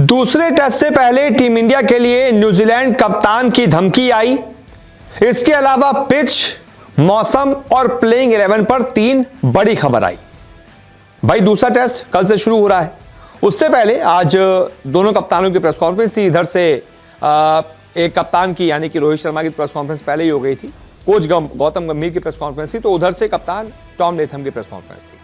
दूसरे टेस्ट से पहले टीम इंडिया के लिए न्यूजीलैंड कप्तान की धमकी आई। इसके अलावा पिच, मौसम और प्लेइंग 11 पर 3 बड़ी खबर आई। भाई दूसरा टेस्ट कल से शुरू हो रहा है। उससे पहले आज दोनों कप्तानों की प्रेस कॉन्फ्रेंस थी। इधर से एक कप्तान की यानी कि रोहित शर्मा की प्रेस कॉन्फ्रेंस पहले ही हो गई थी। कोच गौतम गंभीर की प्रेस कॉन्फ्रेंस थी, तो उधर से कप्तान टॉम लेथम की प्रेस कॉन्फ्रेंस थी।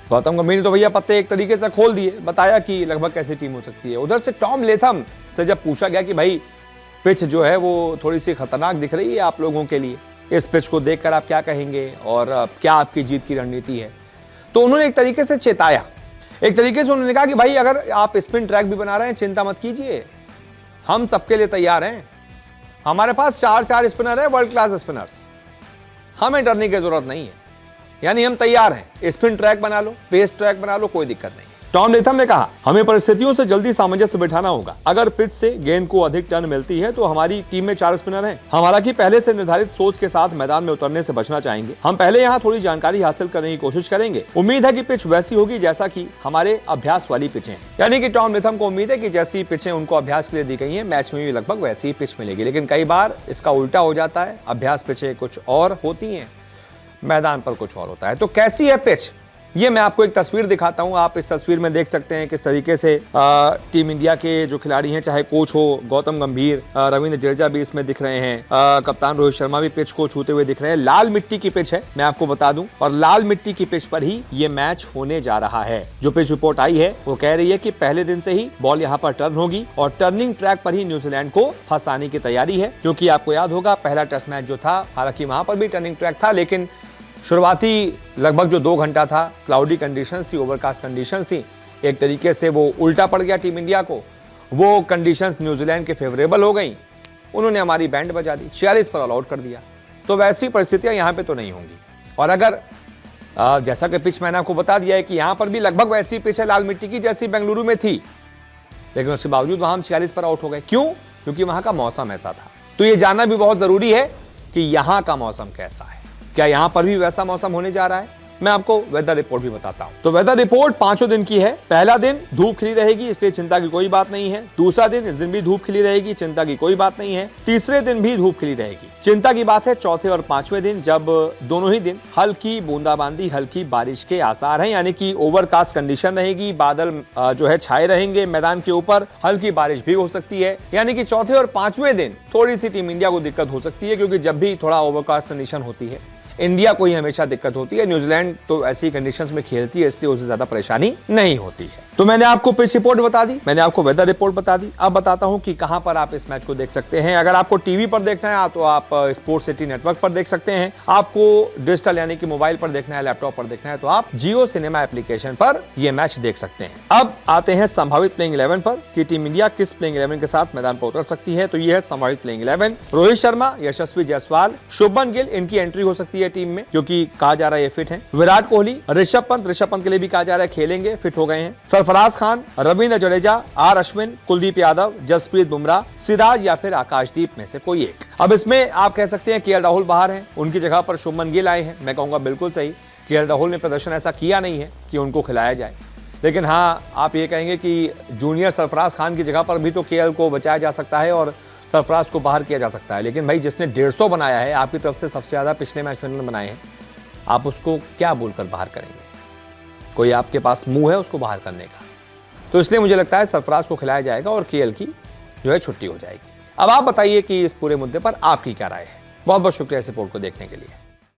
गौतम गंभीर ने तो भैया पत्ते एक तरीके से खोल दिए, बताया कि लगभग कैसी टीम हो सकती है। उधर से टॉम लेथम से जब पूछा गया कि भाई पिच जो है वो थोड़ी सी खतरनाक दिख रही है आप लोगों के लिए, इस पिच को देखकर आप क्या कहेंगे और क्या आपकी जीत की रणनीति है, तो उन्होंने एक तरीके से चेताया। एक तरीके से उन्होंने कहा कि भाई अगर आप स्पिन ट्रैक भी बना रहे हैं चिंता मत कीजिए, हम सबके लिए तैयार हैं। हमारे पास 4 स्पिनर है, वर्ल्ड क्लास स्पिनर्स, हमें डरने की जरूरत नहीं है, यानी हम तैयार हैं। स्पिन ट्रैक बना लो, पेस ट्रैक बना लो, कोई दिक्कत नहीं। टॉम लेथम ने कहा हमें परिस्थितियों से जल्दी सामंजस्य बिठाना होगा। अगर पिच से गेंद को अधिक टर्न मिलती है तो हमारी टीम में 4 स्पिनर हैं। हम हालांकि पहले से निर्धारित सोच के साथ मैदान में उतरने से बचना चाहेंगे। हम पहले यहाँ थोड़ी जानकारी हासिल करने की कोशिश करेंगे। उम्मीद है कि पिच वैसी होगी जैसा कि हमारे अभ्यास वाली पिचें हैं। यानी कि टॉम लेथम को उम्मीद है कि जैसी पिचें उनको अभ्यास के लिए दी गई है, मैच में भी लगभग वैसी ही पिच मिलेगी। लेकिन कई बार इसका उल्टा हो जाता है, अभ्यास पिचें कुछ और होती हैं, मैदान पर कुछ और होता है। तो कैसी है पिच, ये मैं आपको एक तस्वीर दिखाता हूं। आप इस तस्वीर में देख सकते हैं किस तरीके से टीम इंडिया के जो खिलाड़ी हैं, चाहे कोच हो गौतम गंभीर, रविंद्र जडेजा भी इसमें दिख रहे हैं, कप्तान रोहित शर्मा भी पिच को छूते हुए दिख रहे हैं। लाल मिट्टी की पिच है, मैं आपको बता दूं, और लाल मिट्टी की पिच पर ही ये मैच होने जा रहा है। जो पिच रिपोर्ट आई है वो कह रही है कि पहले दिन से ही बॉल यहाँ पर टर्न होगी और टर्निंग ट्रैक पर ही न्यूजीलैंड को फंसाने की तैयारी है। क्योंकि आपको याद होगा पहला टेस्ट मैच जो था, हालांकि वहां पर भी टर्निंग ट्रैक था, लेकिन शुरुआती लगभग जो 2 घंटा था, क्लाउडी कंडीशंस थी, ओवरकास्ट कंडीशंस थी, एक तरीके से वो उल्टा पड़ गया टीम इंडिया को। वो कंडीशंस न्यूजीलैंड के फेवरेबल हो गई, उन्होंने हमारी बैंड बजा दी, 46 पर ऑल आउट कर दिया। तो वैसी परिस्थितियां यहाँ पे तो नहीं होंगी। और अगर जैसा कि पिच मैंने आपको बता दिया है कि यहाँ पर भी लगभग वैसी पिच है लाल मिट्टी की जैसी बेंगलुरु में थी, लेकिन उसके बावजूद वहां हम 46 पर आउट हो गए। क्यों? क्योंकि वहां का मौसम ऐसा था। तो ये जानना भी बहुत जरूरी है कि यहाँ का मौसम कैसा है। क्या यहां पर भी वैसा मौसम होने जा रहा है? मैं आपको वेदर रिपोर्ट भी बताता हूं। तो वेदर रिपोर्ट 5 दिन की है। पहला दिन धूप खिली रहेगी, इसलिए चिंता की कोई बात नहीं है। दूसरा दिन, इस दिन भी धूप खिली रहेगी, चिंता की कोई बात नहीं है। तीसरे दिन भी धूप खिली रहेगी। चिंता की बात है चौथे और 5वें दिन, जब दोनों ही दिन हल्की बूंदाबांदी, हल्की बारिश के आसार हैं, यानी कि ओवरकास्ट कंडीशन रहेगी, बादल जो है छाए रहेंगे मैदान के ऊपर, हल्की बारिश भी हो सकती है। यानी कि चौथे और 5वें दिन थोड़ी सी टीम इंडिया को दिक्कत हो सकती है, क्योंकि जब भी थोड़ा ओवरकास्ट कंडीशन होती है इंडिया को ही हमेशा दिक्कत होती है। न्यूजीलैंड तो ऐसी कंडीशंस में खेलती है, इसलिए उसे ज्यादा परेशानी नहीं होती है। तो मैंने आपको पिच रिपोर्ट बता दी, मैंने आपको वेदर रिपोर्ट बता दी। अब बताता हूं कि कहां पर आप इस मैच को देख सकते हैं। अगर आपको टीवी पर देखना है तो आप स्पोर्ट्स सिटी नेटवर्क पर देख सकते हैं। आपको डिजिटल यानी कि मोबाइल पर देखना है, लैपटॉप पर देखना है, तो आप जियो सिनेमा एप्लीकेशन पर यह मैच देख सकते हैं। अब आते हैं संभावित प्लेइंग 11 पर कि टीम इंडिया किस प्लेइंग 11 के साथ मैदान पर उतर सकती है। तो यह है संभावित प्लेइंग 11। रोहित शर्मा, यशस्वी जायसवाल, शुभमन गिल, इनकी एंट्री हो सकती है टीम में, क्योंकि कहा जा रहा है ये फिट है। विराट कोहली, ऋषभ पंत के लिए भी कहा जा रहा है खेलेंगे, फिट हो गए हैं। सरफराज खान, रविंद्र जडेजा, आर अश्विन, कुलदीप यादव, जसप्रीत बुमराह, सिराज या फिर आकाशदीप में से कोई एक। अब इसमें आप कह सकते हैं केएल राहुल बाहर हैं, उनकी जगह पर शुभमन गिल आए हैं। मैं कहूंगा बिल्कुल सही, केएल राहुल ने प्रदर्शन ऐसा किया नहीं है कि उनको खिलाया जाए। लेकिन हाँ, आप ये कहेंगे कि जूनियर सरफराज खान की जगह पर भी तो केएल को बचाया जा सकता है और सरफराज को बाहर किया जा सकता है। लेकिन भाई जिसने 150 बनाया है आपकी तरफ से, सबसे ज्यादा पिछले मैच में बनाए हैं, आप उसको क्या बोलकर बाहर करेंगे? कोई आपके पास मुंह है उसको बाहर करने का? तो इसलिए मुझे लगता है सरफराज को खिलाया जाएगा और केएल की जो है छुट्टी हो जाएगी। अब आप बताइए कि इस पूरे मुद्दे पर आपकी क्या राय है। बहुत बहुत शुक्रिया इस रिपोर्ट को देखने के लिए।